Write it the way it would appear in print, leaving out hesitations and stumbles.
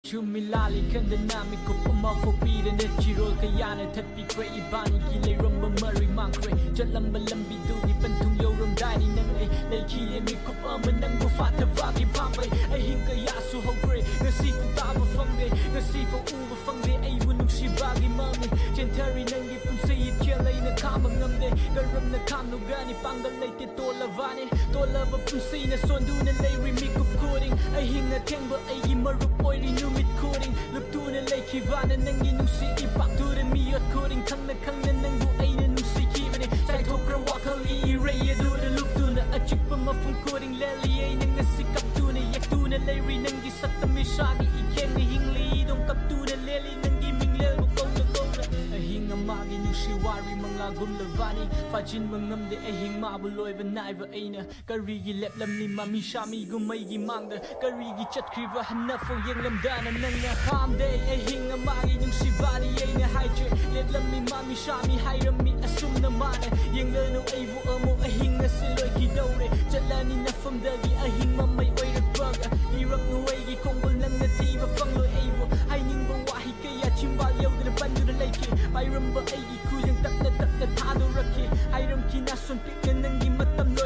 ชูมิลาลิคันเดนามิกุปมาโฟปีเดนจิโรขยานทัดปีเกรอีบานิกิเลรมบมาริมังเกรจะลำบลำบิดูดิเป็นทุงโยรมได้นี่นังเลยขี้เลมิกุปมันนังบุฟาทวากิพามไปหิงกยาสุฮาวเกรเงสีฟูตาบฟังเดเงสีฟูอูบฟังเดวุนุชิบากิมามิเจนเทอรีนังกิปุ่นซีเทียเลยนะข้ามงำเดกรมนะข้ามนุกานิปังกันเลยติตัวละวานิตัวละบปุ่นซีนะส่วนดูนะเลยริมิกุปคูดิงหิงนะเทงบ่ยิมารุปโอยรินูมิดคูดิงลุกตูนะเลยขี้วานะนังยินุสีอีปักตูนะมียอดคูดิงคังนะนังบุไอนะนุสีขี้มันใจทกระวะเขาลีเรียดูนะลุกตูนะอจิปมาฟุ้งคูดิงเลลีไอนังนะสิกับตูนะยักตูนะเลยรินังกิสัตตมิชากิอีเข่งนะหิงลีดงกับตูนะเลลีนังกิมิงเลบุกงนะกงนะหิงอามากินุสีวาริมังลากุมละวานิฟาจินมังงำเดหิงมาบุลอยวันนายว่าไอนะกะรีกิเล็บลำนิมามิชามีกุไม่กิมังเดกะรีกิจัดครีวะหันนับฟงยังลำดานะนังนะพามเดหิงอามากินุสีวาริไอนะไฮเจเล็บลำนิมามิชามีไฮรมีอสุมนะมานะยังเลนูไอวูอโมหิงนะสิลอยกิดาวเรจัลานินะฟมเดกิหิงมาไม่ไอรักบังอีรักนูไอกิคงบนนังนาทีมาฟังลอยไอวูไอนิงบังวะฮิกยาชิมบาเยวเดบันดูเลยกิไปรำบะไอกิคูยังตักนะทาดูรักกิไอรำกินาส่วนปิกนังกิมาตำลอย